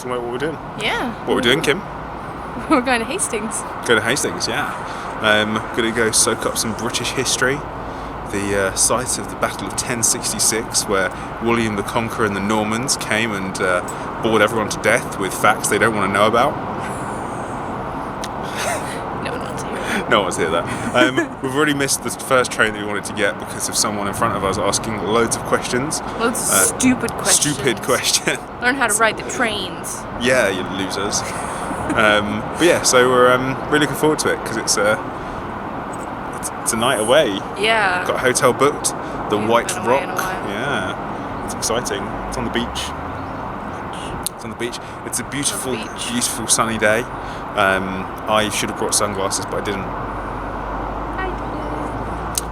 talking about what we're doing? Yeah. What we're doing, Kim? We're going to Hastings. Go to Hastings, yeah. Gonna go soak up some British history. The site of the Battle of 1066, where William the Conqueror and the Normans came and bored everyone to death with facts they don't want to know about. No one wants to hear that. No one wants to hear that. We've already missed the first train that we wanted to get because of someone in front of us asking loads of questions. Loads of stupid questions. Stupid question. Learn how to ride the trains. Yeah, you losers. But yeah, so we're really looking forward to it because it's a night away. Yeah. Got a hotel booked, the White been away Rock. in a while. Yeah, it's exciting. It's on the beach. It's on the beach. It's a beautiful, beautiful sunny day. I should have brought sunglasses, but I didn't.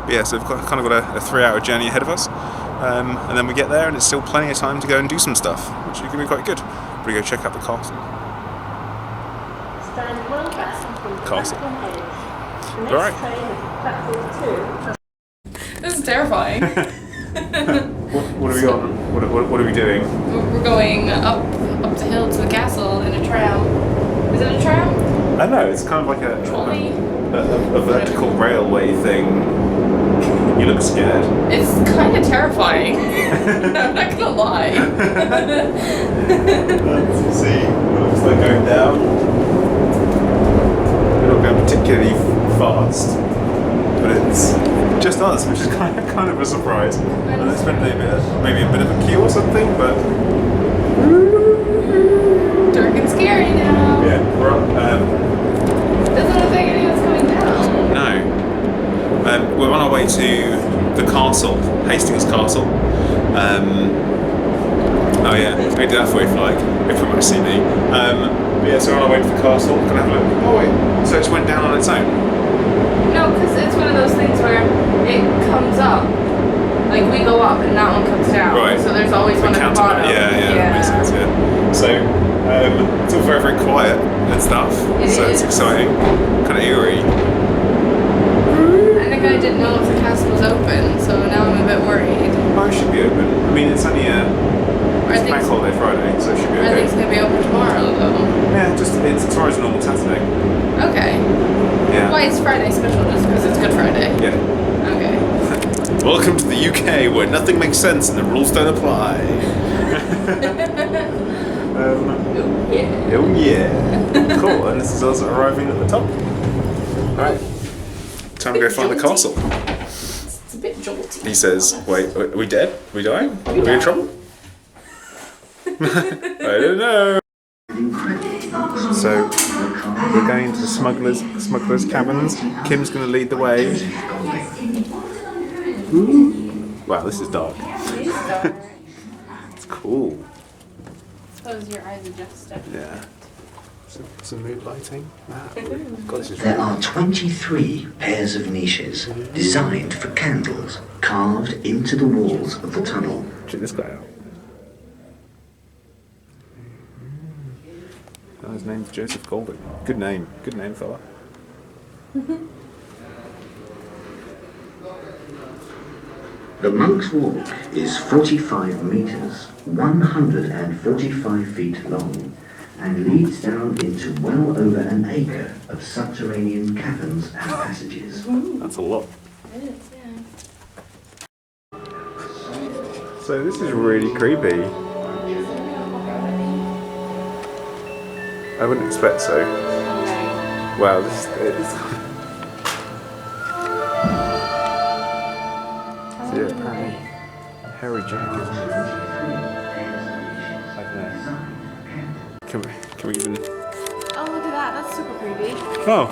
But yeah, so we've kind of got a 3-hour journey ahead of us, and then we get there, and it's still plenty of time to go and do some stuff, which is going to be quite good. We're going to go check out the castle. Castle. All right. This is terrifying. What are we on? What are we doing? We're going up the hill to the castle in a tram. Is it a tram? I know, it's kind of like a Trolley? a vertical railway thing. You look scared. It's kind of terrifying. I'm not gonna lie. Let's see. It looks like going down. We're not going particularly fast, but it's just us, which is kind of a surprise. I expect maybe a bit of a queue or something, but Dark and scary now. yeah, we're up. Doesn't look like anyone's coming down. No. We're on our way to the castle, Hastings Castle. Oh yeah, I did that for you if you like, if you want to see me. But yeah, so we're on our way to the castle. Can I have a look? Oh wait, so it just went down on its own? No, because it's one of those things where it comes up. Like we go up and that one comes down. Right. So there's always one at the bottom. Yeah, that makes sense, yeah. So, it's all very, very quiet and stuff. It's exciting. Kind of eerie. I think I didn't know if the castle was open, so now I'm a bit worried. Oh, it should be open. I mean, it's only it's Bank Holiday Friday, so it should be okay. I think it's going to be open tomorrow, though. Yeah, tomorrow's a normal Saturday. Okay. Yeah. Why is Friday special? Just because it's Good Friday? Yeah. Okay. Welcome to the UK, where nothing makes sense and the rules don't apply. Oh yeah. Oh yeah. Cool, and this is us arriving at the top. Alright. Time to go find the castle. It's a bit jolty. He says, wait, are we dead? Are we dying? Are we in trouble? I don't know. So, we're going into the smugglers' cabins. Kim's going to lead the way. Ooh. Wow, this is dark. It is dark. It's cool. Close your eyes adjust. Yeah. Some mood lighting. God, this is There are 23 pairs of niches designed for candles carved into the walls of the tunnel. Check this guy out. Oh, his name's Joseph Golding. Good name, fella. The Monk's Walk is 45 metres, 145 feet long, and leads down into well over an acre of subterranean caverns and passages. That's a lot. It is, yeah. So this is really creepy. I wouldn't expect so. Wow, this is... Yeah, apparently Harry Jack, isn't it? I don't know. Can we even... Oh, look at that. That's super creepy. Oh!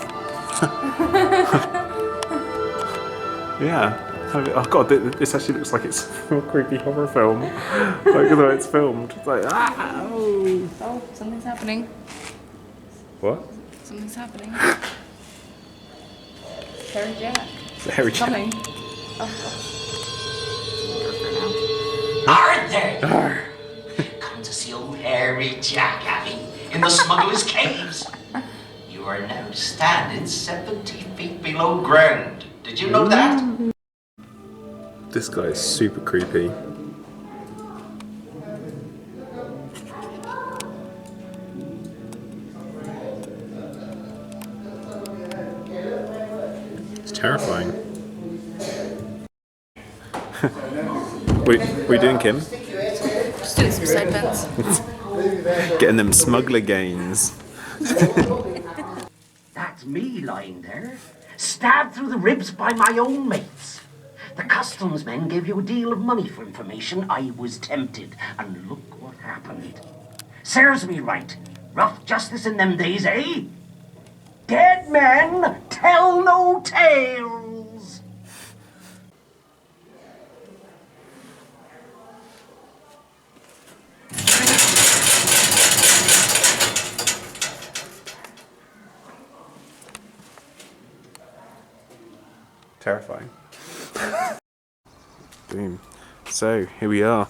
Yeah. Oh god, this actually looks like it's a creepy horror film. Like the way it's filmed. It's like, ah! Oh, something's happening. What? Something's happening. Harry Jack. It's Harry Jack. Coming. Oh. Are they? Come to see old Harry Jack, have you? In the smugglers' caves. You are now standing 70 feet below ground. Did you know that? This guy is super creepy. terrifying. What are you doing, Kim? Just doing some side bends. Getting them smuggler gains. That's me lying there, stabbed through the ribs by my own mates. The customs men gave you a deal of money for information. I was tempted, and look what happened. Serves me right. Rough justice in them days, eh? Dead men tell no tales. Terrifying. Boom. So, here we are.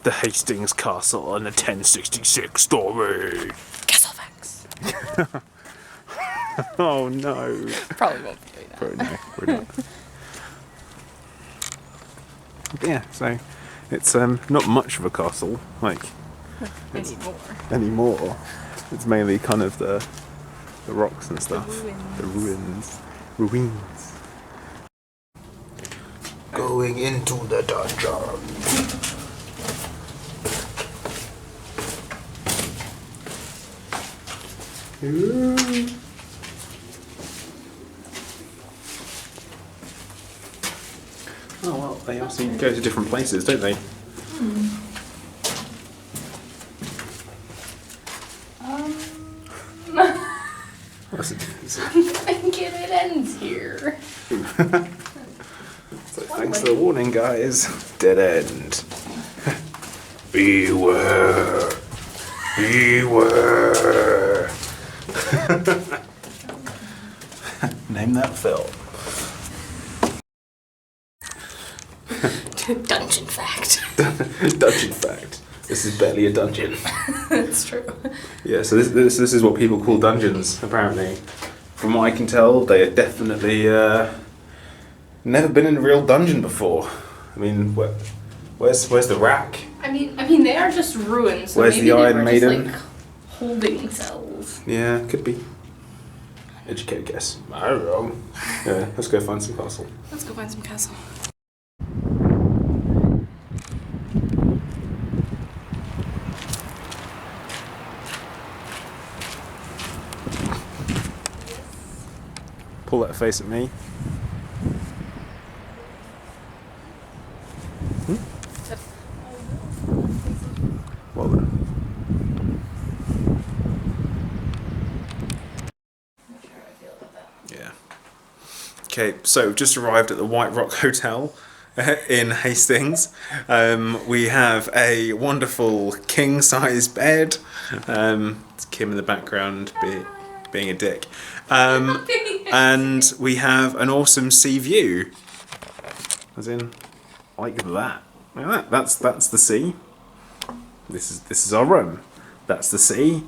The Hastings Castle and the 1066 story. Castle facts. Oh no. Probably won't be doing that. Probably no, we're not. But yeah, so it's not much of a castle, like anymore. It's mainly kind of the rocks and stuff. The ruins. Going into the dungeon. Oh well, they obviously go to different places, don't they? What's it? I think it ends here. So thanks for the warning, guys. Dead end. Beware. Beware. Name that film. Dungeon fact. Dungeon fact. This is barely a dungeon. That's true. Yeah, so this is what people call dungeons, apparently. From what I can tell, they are definitely never been in a real dungeon before. I mean, where's the rack? I mean, they are just ruins. So Where's maybe the they Iron were Maiden? Just, like, holding cells. Yeah, could be. Educated guess. I don't know. Yeah, let's go find some castle. Let's go find some castle. Pull that face at me. Well done. Yeah. Okay, so we've just arrived at the White Rock Hotel in Hastings. We have a wonderful king-size bed. It's Kim in the background being a dick. And we have an awesome sea view. As in, like that. Like that. That's the sea. This is our room. That's the sea.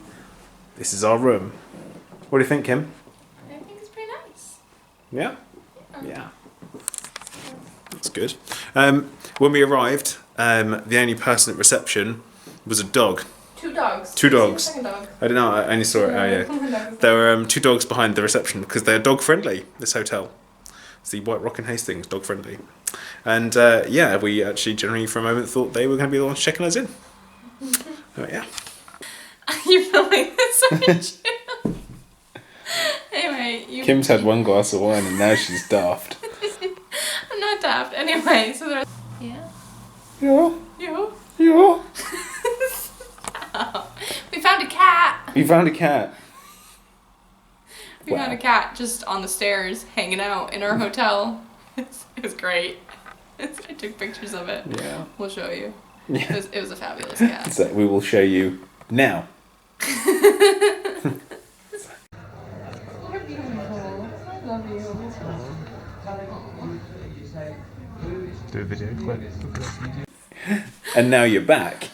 This is our room. What do you think, Kim? I think it's pretty nice. Yeah? Yeah. That's good. When we arrived, the only person at reception was a dog. Two dogs. Two dogs. Second dog. I don't know, I only saw it. Oh, yeah. There were two dogs behind the reception because they're dog friendly, this hotel. It's the White Rock in Hastings, dog friendly. And yeah, we actually generally for a moment thought they were going to be the ones checking us in. Oh, yeah. You're filming this, aren't you? Anyway, Kim's had one glass of wine and now she's daft. I'm not daft. Anyway, so there's... Yeah. Yeah. Yeah. Yeah. We found a cat. You found a cat. We found a cat just on the stairs, hanging out in our hotel. It was great. I took pictures of it. Yeah. We'll show you. Yeah. It was a fabulous cat. So we will show you now. You're beautiful. I love you. Do a video clip. And now you're back.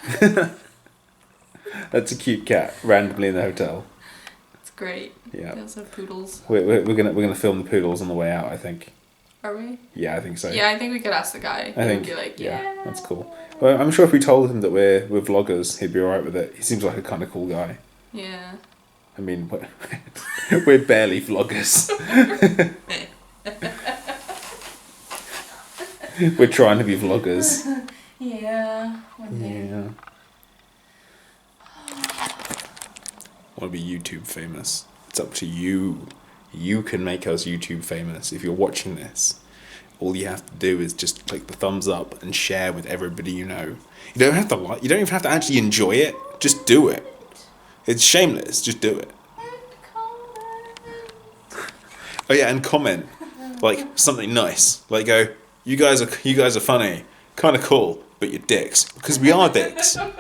That's a cute cat randomly in the hotel. It's great. Yeah. They also have poodles. We're gonna film the poodles on the way out, I think. Are we? Yeah, I think so. Yeah, I think we could ask the guy. I think. He'd be like, yeah, that's cool. Well, I'm sure if we told him that we're vloggers, he'd be alright with it. He seems like a kind of cool guy. Yeah. I mean, we're barely vloggers. We're trying to be vloggers. Yeah. One day. Yeah. I want to be YouTube famous. It's up to you. You can make us YouTube famous. If you're watching this, all you have to do is just click the thumbs up and share with everybody you know. You don't have to like. You don't even have to actually enjoy it. Just do it. It's shameless. Just do it. Oh yeah, and comment like something nice. Like go, you guys are funny, kind of cool, but you're dicks because we are dicks. We are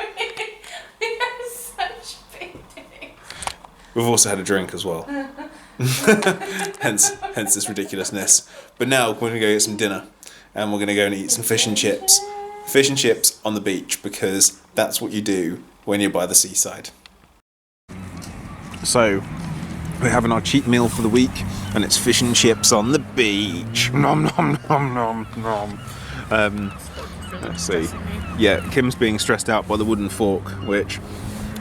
such big dicks. We've also had a drink as well. hence this ridiculousness. But now we're gonna go get some dinner, and we're gonna go and eat some fish and chips. Fish and chips on the beach because that's what you do when you're by the seaside. So we're having our cheap meal for the week, and it's fish and chips on the beach. Nom nom nom nom nom. Let's see. Yeah, Kim's being stressed out by the wooden fork, which,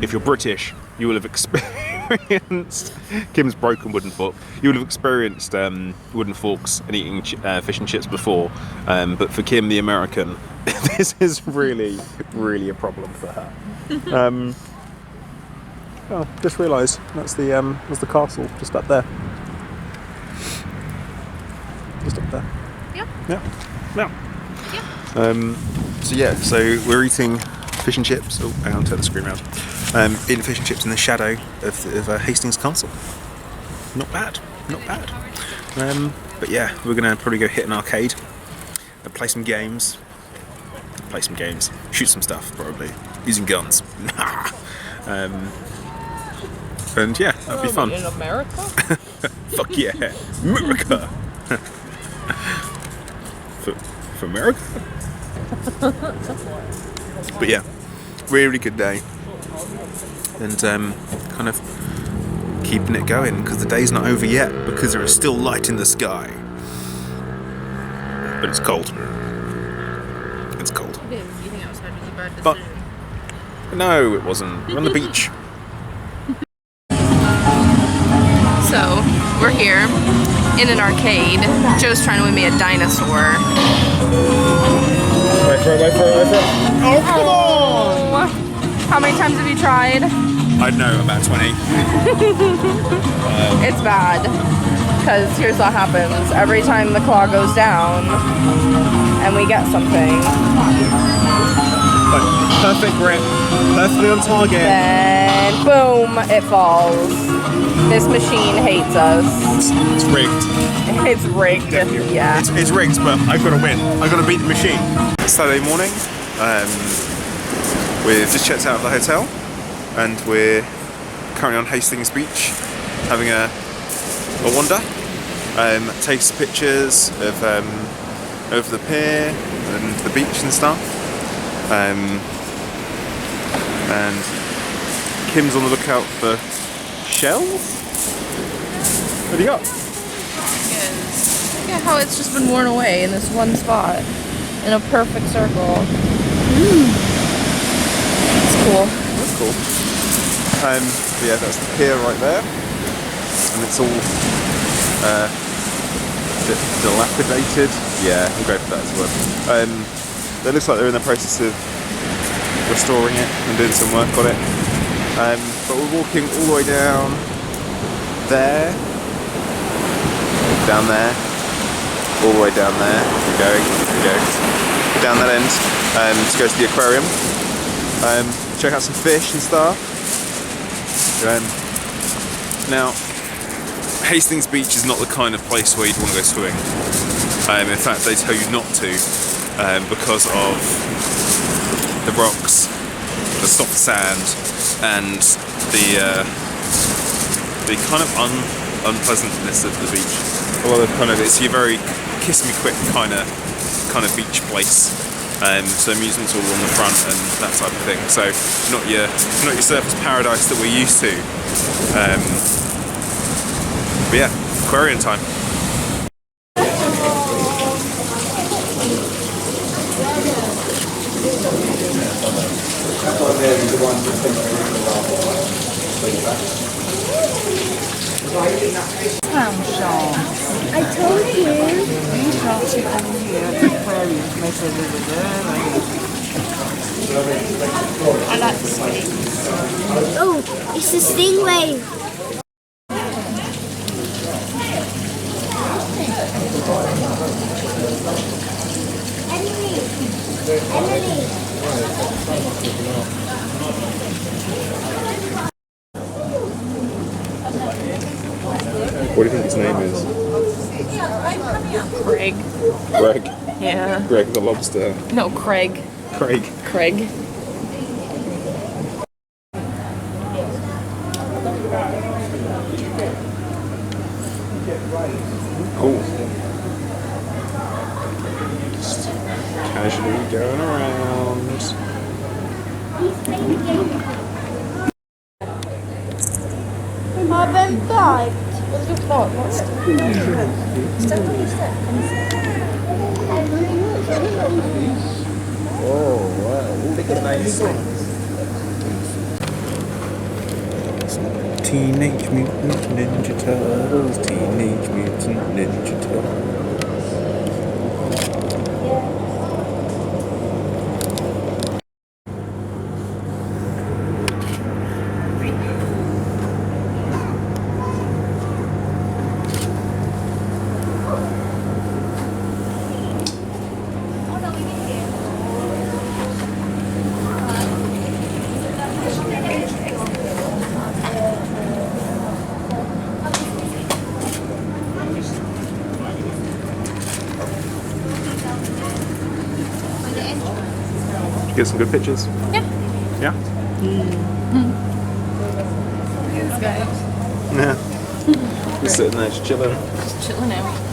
if you're British, you will have experienced. Kim's broken wooden fork. You would have experienced wooden forks and eating fish and chips before, but for Kim, the American, this is really, really a problem for her. Oh, just realised that's the castle just up there. Just up there. Yeah. Yeah. Yeah. So we're eating fish and chips. Oh, hang on, turn the screen around. Eating fish and chips in the shadow of Hastings Castle. Not bad. Not bad. But yeah, we're gonna probably go hit an arcade and play some games. Shoot some stuff probably using guns. And yeah, that'd be fun. In America? Fuck yeah, America. for America. But yeah, really good day, and kind of keeping it going because the day's not over yet because there is still light in the sky, but it's cold. It's cold. It is. Eating outside was a bad decision. But no, it wasn't. We're on the beach. So, we're here in an arcade. Joe's trying to win me a dinosaur. Wait for it. Oh, come on! How many times have you tried? I know, about 20. It's bad. Because here's what happens. Every time the claw goes down and we get something, Perfect grip, perfectly on target. then boom, it falls. This machine hates us. It's rigged. It's rigged. Definitely. Yeah. It's rigged, but I've got to win. I've got to beat the machine. Saturday morning, we've just checked out of the hotel, and we're currently on Hastings Beach, having a wander. Take some pictures of over the pier and the beach and stuff. And Kim's on the lookout for shells. What do you got? Look at how it's just been worn away in this one spot in a perfect circle. It's cool. That's cool. But yeah, that's the pier right there, and it's all dilapidated. Yeah, we'll go for that as well. It looks like they're in the process of restoring it and doing some work on it. But we're walking all the way down there, all the way down there. We're going down that end to go to the aquarium. Check out some fish and stuff. Now, Hastings Beach is not the kind of place where you'd want to go swimming. In fact, they tell you not to because of the rocks, the soft sand, and the kind of unpleasantness of the beach. Well, it's your very kiss me quick kind of beach place. So amusements all on the front and that type of thing. So not your surface paradise that we're used to. But yeah, aquarium time. I told you. You brought it over here. I like the sweet. Oh, it's a stingray. What do you think his name is? Craig. Greg. Yeah. Greg the lobster. No, Craig. Craig. Craig. Cool. Just casually going around. I've been bite. Oh, wow. Look at nice. Teenage Mutant Ninja Turtles. Teenage Mutant Ninja Turtles. Get some good pictures. Yeah. Yeah? This guy. Yeah. Just sitting there, just chilling. Just chilling out.